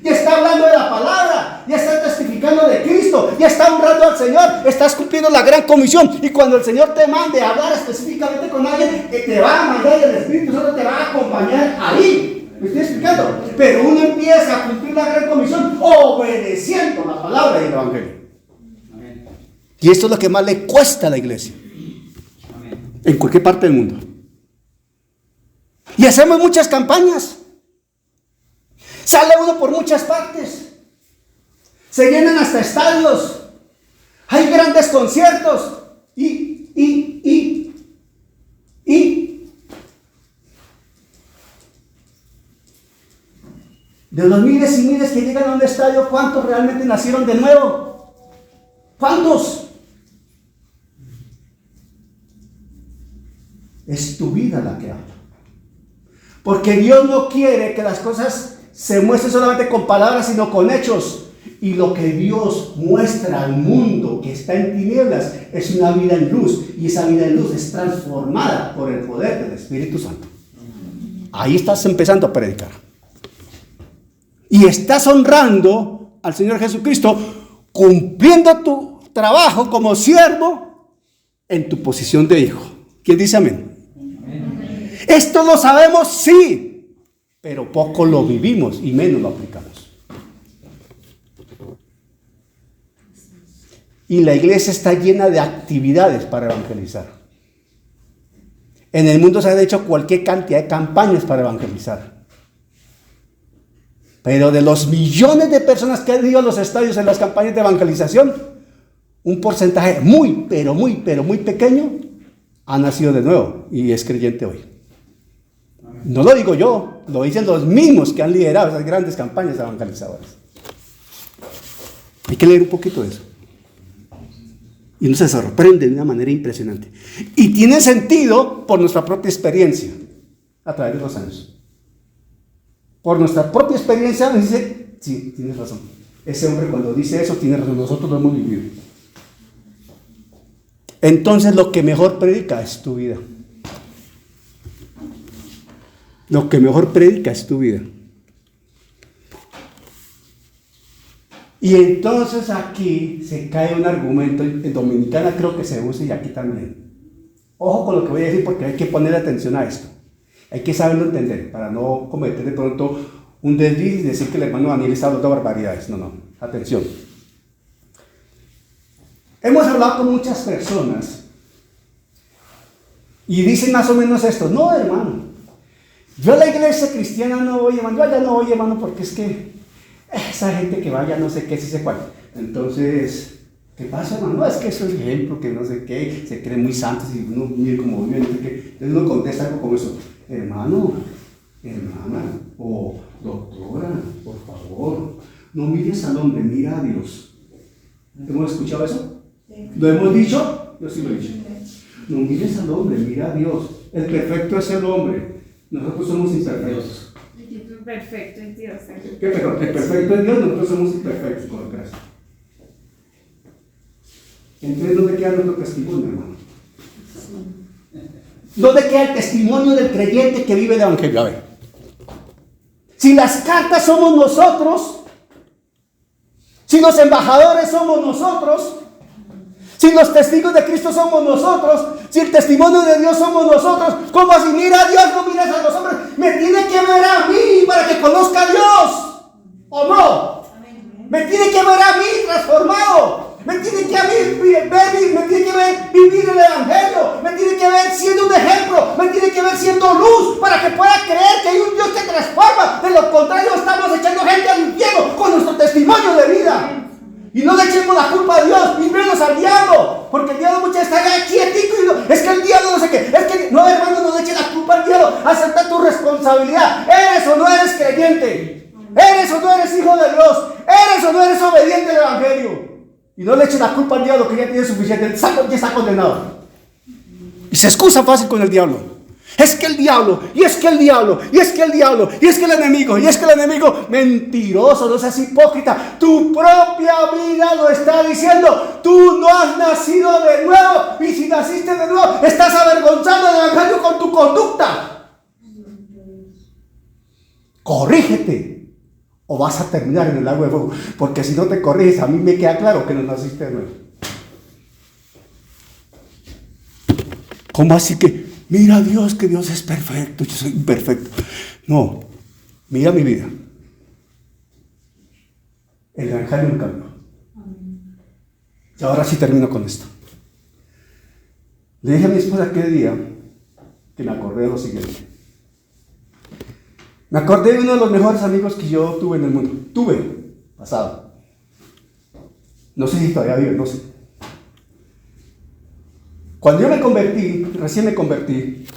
Ya está hablando de la palabra, ya está testificando de Cristo, ya está honrando al Señor, estás cumpliendo la gran comisión. Y cuando el Señor te mande a hablar específicamente con alguien, que te va a mandar el Espíritu Santo, te va a acompañar ahí. ¿Me estoy explicando? Pero uno empieza a cumplir la gran comisión obedeciendo la palabra y el Evangelio. Amén. Y esto es lo que más le cuesta a la iglesia. Amén. En cualquier parte del mundo. Y hacemos muchas campañas. Sale uno por muchas partes. Se llenan hasta estadios. Hay grandes conciertos. Y de los miles y miles que llegan a un estadio, ¿cuántos realmente nacieron de nuevo? ¿Cuántos? Es tu vida la que habla. Porque Dios no quiere que las cosas se muestren solamente con palabras, sino con hechos. Y lo que Dios muestra al mundo que está en tinieblas es una vida en luz. Y esa vida en luz es transformada por el poder del Espíritu Santo. Ahí estás empezando a predicar. Y estás honrando al Señor Jesucristo, cumpliendo tu trabajo como siervo en tu posición de hijo. ¿Quién dice amén? Amén. Esto lo sabemos, sí. Pero poco lo vivimos y menos lo aplicamos. Y la iglesia está llena de actividades para evangelizar. En el mundo se han hecho cualquier cantidad de campañas para evangelizar. Pero de los millones de personas que han ido a los estadios en las campañas de evangelización, un porcentaje muy pequeño ha nacido de nuevo y es creyente hoy. No lo digo yo, lo dicen los mismos que han liderado esas grandes campañas evangelizadoras. Hay que leer un poquito de eso. Y uno se sorprende de una manera impresionante. Y tiene sentido por nuestra propia experiencia a través de los años. Por nuestra propia experiencia nos dice, sí, tienes razón. Ese hombre cuando dice eso tiene razón, nosotros lo hemos vivido. Entonces lo que mejor predica es tu vida. Lo que mejor predica es tu vida. Y entonces aquí se cae un argumento, en Dominicana creo que se usa y aquí también. Ojo con lo que voy a decir porque hay que poner atención a esto. Hay que saberlo entender para no cometer de pronto un desliz y decir que el hermano Daniel está hablando barbaridades. No, atención. Hemos hablado con muchas personas y dicen más o menos esto. No, hermano, yo a la iglesia cristiana no voy, hermano. Yo allá no voy, hermano, porque es que esa gente que vaya no sé qué, si sé cuál. Entonces, ¿qué pasa, hermano? No, es que eso es ejemplo, que no sé qué, se creen muy santos y uno mire como vive, no sé qué. Entonces uno contesta algo como eso. Hermano, hermana o doctora, por favor, no mires al hombre, mira a Dios. ¿Hemos escuchado eso? ¿Lo hemos dicho? Yo sí lo he dicho. No mires al hombre, mira a Dios. El perfecto es el hombre. Nosotros somos imperfectos.
El perfecto es Dios.
¿Qué perdón? El perfecto es Dios, nosotros somos imperfectos con gracia. Entonces, ¿dónde queda nuestro testimonio, hermano? ¿Dónde queda el testimonio del creyente que vive el evangelio? A ver. Si las cartas somos nosotros, si los embajadores somos nosotros, si los testigos de Cristo somos nosotros, si el testimonio de Dios somos nosotros, ¿cómo así? Mira a Dios, no miras a los hombres. Me tiene que ver a mí para que conozca a Dios, ¿o no? Me tiene que ver a mí transformado. Me tiene que ver, me tiene que ver vivir el evangelio, me tiene que ver siendo un ejemplo, me tiene que ver siendo luz para que pueda creer que hay un Dios que transforma. De lo contrario, estamos echando gente al infierno con nuestro testimonio de vida. Y no le echemos la culpa a Dios, y menos al diablo, porque el diablo muchas veces está ahí quietico y no, es que el diablo no sé qué, es que no, hermano, no le eches la culpa al diablo, acepta tu responsabilidad. ¿Eres o no eres creyente? ¿Eres o no eres hijo de Dios? ¿Eres o no eres obediente al evangelio? Y no le eches la culpa al diablo que ya tiene suficiente, ya está condenado. Y se excusa fácil con el diablo. Es que el diablo, y es que el diablo, y es que el diablo, y es que el enemigo, y es que el enemigo. Mentiroso, no seas hipócrita. Tu propia vida lo está diciendo. Tú no has nacido de nuevo, y si naciste de nuevo, estás avergonzando el evangelio con tu conducta. Corrígete. O vas a terminar en el lago de fuego. Porque si no te corriges, a mí me queda claro que no naciste de nuevo. ¿Cómo así que? Mira a Dios, que Dios es perfecto, yo soy imperfecto. No, mira mi vida. El evangelio me cambió. Y ahora sí termino con esto. Le dije a mi esposa aquel día que me acordé de lo siguiente. Me acordé de uno de los mejores amigos que yo tuve en el mundo. Pasado. No sé si todavía vive, no sé. Cuando yo me convertí, recién me convertí,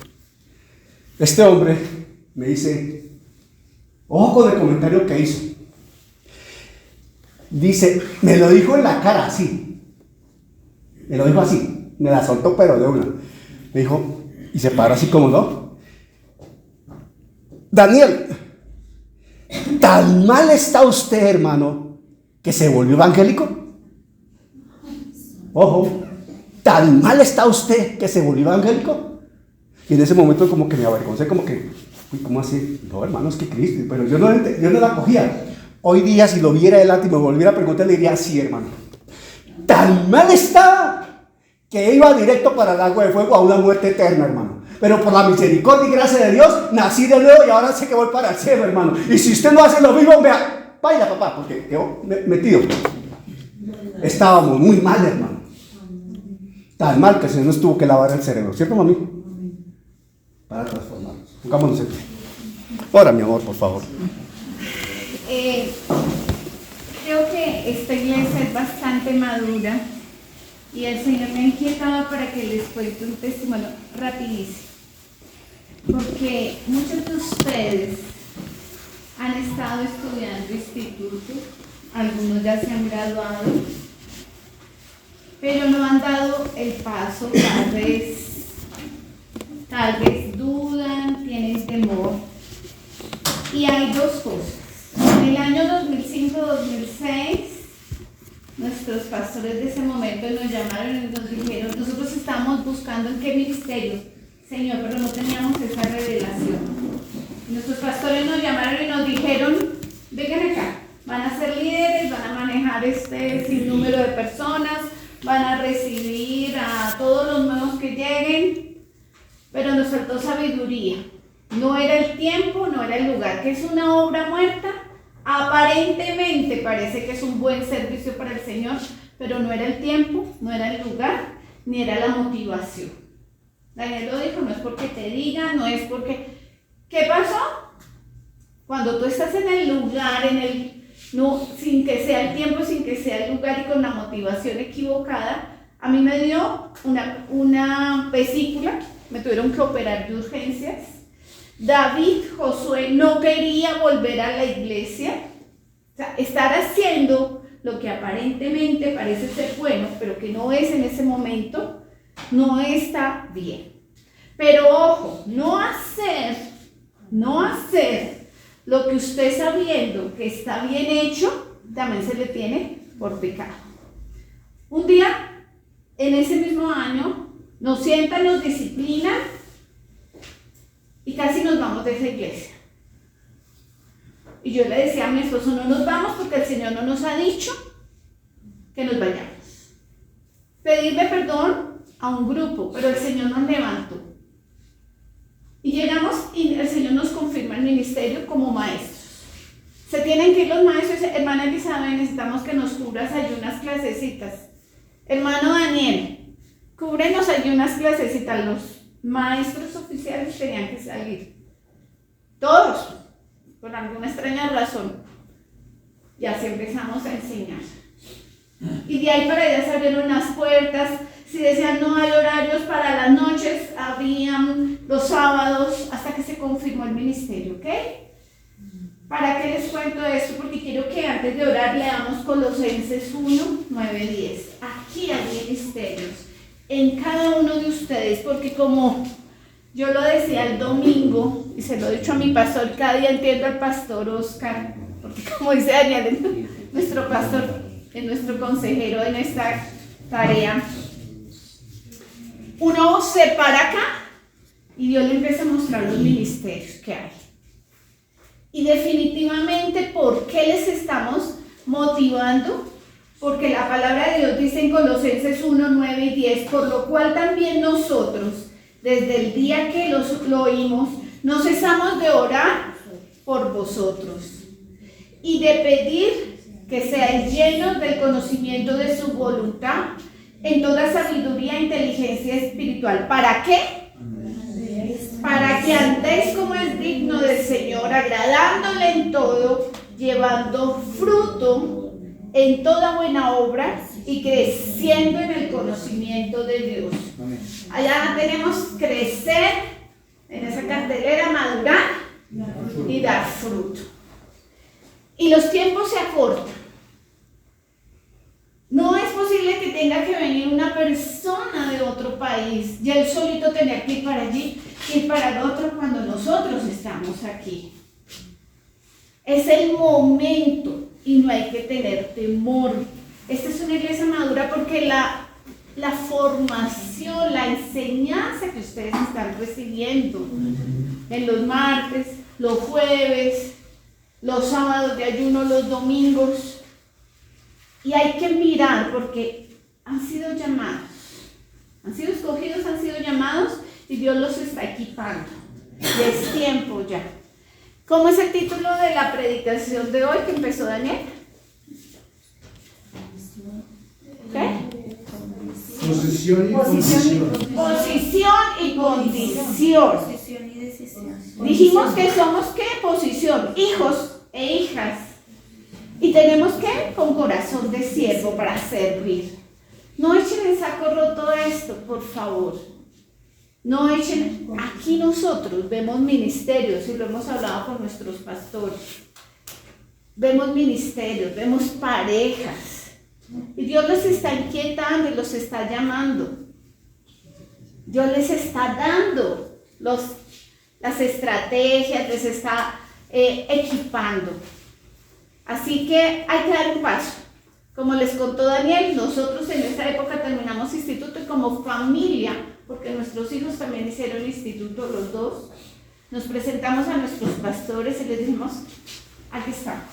este hombre me dice, ojo con el comentario que hizo. Dice, me lo dijo en la cara así. Me lo dijo así. Me la soltó pero de una. Me dijo, y se paró así como no. Daniel, ¿tan mal está usted, hermano, que se volvió evangélico? Ojo, ¿tan mal está usted que se volvió evangélico? Y en ese momento como que me avergoncé, como que, uy, ¿cómo así? No, hermano, es que Cristo, pero yo no la cogía. Hoy día, si lo viera delante y me volviera a preguntar, le diría, sí, hermano. Tan mal estaba que iba directo para el lago de fuego a una muerte eterna, hermano. Pero por la misericordia y gracia de Dios, nací de nuevo y ahora sé que voy para el cielo, hermano. Y si usted no hace lo mismo, vea, vaya, papá, porque quedó metido. Estábamos muy mal, hermano. Tan mal que el Señor nos tuvo que lavar el cerebro, ¿cierto, mami? Para transformarnos. Pongámonos en pie. Ora, mi amor, por favor.
Creo que esta iglesia es bastante madura y el Señor me ha inquietado para que les cuente un testimonio rapidísimo. Porque muchos de ustedes han estado estudiando instituto, algunos ya se han graduado, pero no han dado el paso, tal vez dudan, tienen temor. Y hay dos cosas. En el año 2005-2006, nuestros pastores de ese momento nos llamaron y nos dijeron, nosotros estábamos buscando en qué ministerio, Señor, pero no teníamos esa revelación. Y nuestros pastores nos llamaron y nos dijeron, vengan acá, van a ser líderes, van a manejar este sinnúmero de personas, van a recibir a todos los nuevos que lleguen, pero nos faltó sabiduría. No era el tiempo, no era el lugar, que es una obra muerta. Aparentemente parece que es un buen servicio para el Señor, pero no era el tiempo, no era el lugar, ni era la motivación. Daniel lo dijo, no es porque te digan, no es porque... ¿Qué pasó? Cuando tú estás en el lugar, sin que sea el tiempo, sin que sea el lugar y con la motivación equivocada, a mí me dio una vesícula, me tuvieron que operar de urgencias. David, Josué, no quería volver a la iglesia. O sea, estar haciendo lo que aparentemente parece ser bueno, pero que no es en ese momento, no está bien. Pero ojo, no hacer lo que usted sabiendo que está bien hecho, también se le tiene por pecado. Un día, en ese mismo año, nos sientan, nos disciplinan y casi nos vamos de esa iglesia. Y yo le decía a mi esposo, no nos vamos porque el Señor no nos ha dicho que nos vayamos. Pedirle perdón a un grupo, pero el Señor nos levantó. Y llegamos y el Señor nos confirma el ministerio como maestros. Se tienen que ir los maestros. Hermana Elizabeth, necesitamos que nos cubras allí unas clasecitas. Hermano Daniel, cúbrenos allí unas clasecitas. Los maestros oficiales tenían que salir. Todos, por alguna extraña razón. Y así empezamos a enseñar. Y de ahí para allá se abrieron las puertas. Si decían no hay horarios para las noches, habían los sábados, hasta que se confirmó el ministerio, ¿ok? ¿Para qué les cuento esto? Porque quiero que antes de orar leamos Colosenses 1, 9, 10. Aquí hay ministerios en cada uno de ustedes, porque como yo lo decía el domingo, y se lo he dicho a mi pastor, cada día entiendo al pastor Oscar, porque como dice Daniel, nuestro pastor, es nuestro consejero en esta tarea. Uno se para acá y Dios le empieza a mostrar los ministerios que hay. Y definitivamente, ¿por qué les estamos motivando? Porque la palabra de Dios dice en Colosenses 1, 9 y 10, por lo cual también nosotros, desde el día que lo oímos, no cesamos de orar por vosotros y de pedir que seáis llenos del conocimiento de su voluntad, en toda sabiduría e inteligencia espiritual. ¿Para qué? Para que andéis como es digno del Señor, agradándole en todo, llevando fruto en toda buena obra y creciendo en el conocimiento de Dios. Allá tenemos crecer en esa cartelera, madurar y dar fruto. Y los tiempos se acortan. No es posible que tenga que venir una persona de otro país y él solito tener que ir para allí, ir para el otro cuando nosotros estamos aquí. Es el momento y no hay que tener temor. Esta es una iglesia madura porque la formación, la enseñanza que ustedes están recibiendo en los martes, los jueves, los sábados de ayuno, los domingos. Y hay que mirar porque han sido llamados, han sido escogidos, han sido llamados y Dios los está equipando. Y es tiempo ya. ¿Cómo es el título de la predicación de hoy que empezó Daniel? ¿Qué?
Posición y condición.
Posición y condición. Dijimos que somos ¿qué? Posición, hijos e hijas. Y tenemos que con corazón de siervo para servir. No echen en saco roto esto, por favor. No echen. Aquí nosotros vemos ministerios y lo hemos hablado con nuestros pastores. Vemos ministerios, vemos parejas. Y Dios los está inquietando y los está llamando. Dios les está dando las estrategias, les está equipando. Así que hay que dar un paso. Como les contó Daniel, nosotros en esa época terminamos instituto y como familia, porque nuestros hijos también hicieron instituto los dos, nos presentamos a nuestros pastores y les dijimos, aquí estamos.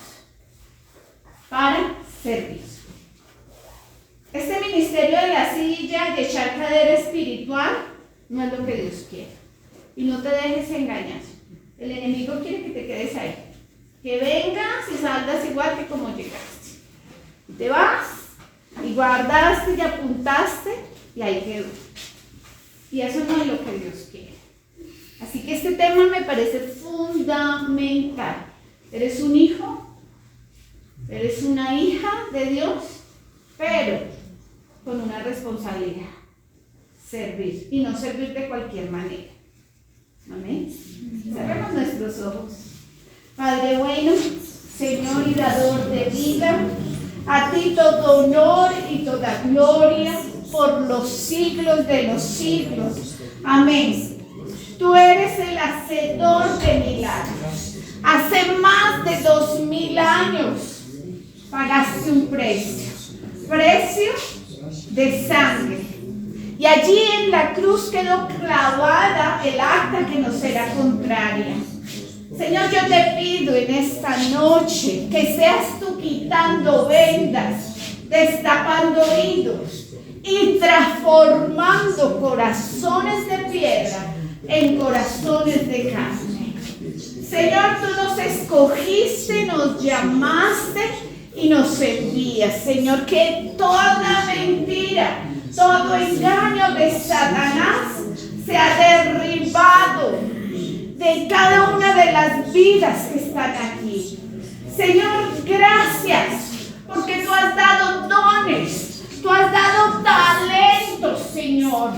para servir. Este ministerio de la silla y echar cadera espiritual no es lo que Dios quiere. Y no te dejes engañar. El enemigo quiere que te quedes ahí. Que vengas y salgas igual que como llegaste. Y te vas y guardaste y apuntaste y ahí quedó. Y eso no es lo que Dios quiere. Así que este tema me parece fundamental. Eres un hijo, eres una hija de Dios, pero con una responsabilidad. Servir. Y no servir de cualquier manera. Amén. Cerremos nuestros ojos. Padre bueno, Señor y dador de vida, a ti todo honor y toda gloria por los siglos de los siglos. Amén. Tú eres el hacedor de milagros. Hace más de 2000 años pagaste un precio de sangre. Y allí en la cruz quedó clavada el acta que nos era contraria. Señor, yo te pido en esta noche que seas tú quitando vendas, destapando oídos y transformando corazones de piedra en corazones de carne. Señor, tú nos escogiste, nos llamaste y nos envías. Señor, que toda mentira, todo engaño de Satanás sea derribado de cada una de las vidas que están aquí. Señor, gracias, porque tú has dado dones, tú has dado talentos, Señor.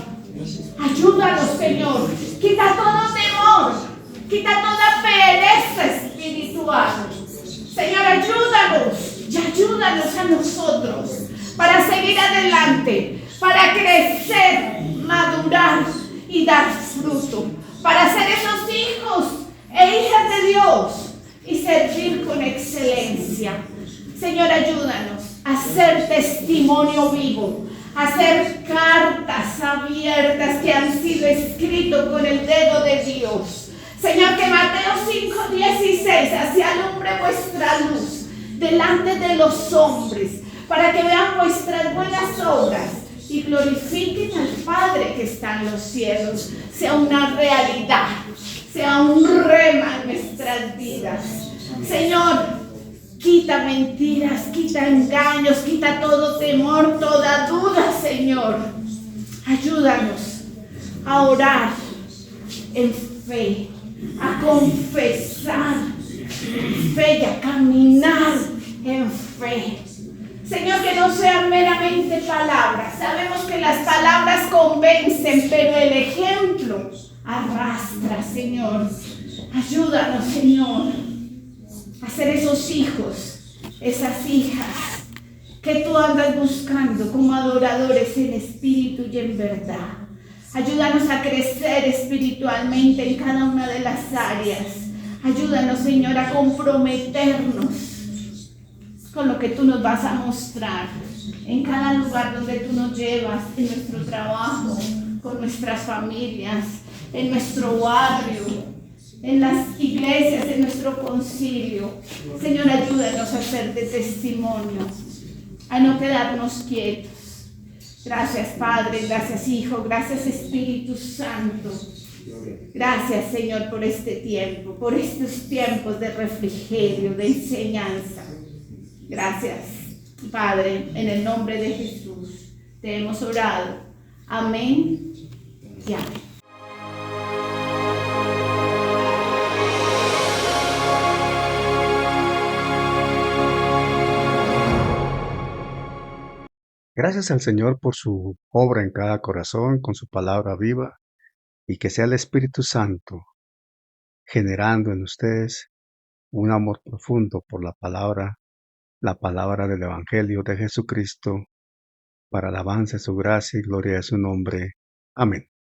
Ayúdanos, Señor. Quita todo temor, quita toda pereza espiritual. Señor, ayúdanos y ayúdanos a nosotros para seguir adelante, para crecer, madurar y dar fruto, para ser esos hijos e hijas de Dios y servir con excelencia. Señor, ayúdanos a ser testimonio vivo, a ser cartas abiertas que han sido escritas con el dedo de Dios. Señor, que Mateo 5:16 así alumbre vuestra luz delante de los hombres, para que vean vuestras buenas obras y glorifiquen al Padre que está en los cielos. Sea una realidad, sea un rema en nuestras vidas. Señor, quita mentiras, quita engaños, quita todo temor, toda duda, Señor. Ayúdanos a orar en fe, a confesar en fe y a caminar en fe. Señor, que no sean meramente palabras. Sabemos que las palabras convencen, pero el ejemplo arrastra, Señor. Ayúdanos, Señor, a ser esos hijos, esas hijas que tú andas buscando como adoradores en espíritu y en verdad. Ayúdanos a crecer espiritualmente en cada una de las áreas. Ayúdanos, Señor, a comprometernos con lo que tú nos vas a mostrar en cada lugar donde tú nos llevas, en nuestro trabajo, con nuestras familias, en nuestro barrio, en las iglesias, en nuestro concilio. Señor, ayúdanos a ser de testimonio, a no quedarnos quietos. Gracias, Padre, gracias, Hijo, gracias, Espíritu Santo. Gracias, Señor, por este tiempo, por estos tiempos de refrigerio, de enseñanza. Gracias, Padre, en el nombre de Jesús te hemos orado. Amén y amén.
Gracias al Señor por su obra en cada corazón, con su palabra viva, y que sea el Espíritu Santo generando en ustedes un amor profundo por la palabra del Evangelio de Jesucristo, para alabanza de su gracia y gloria de su nombre. Amén.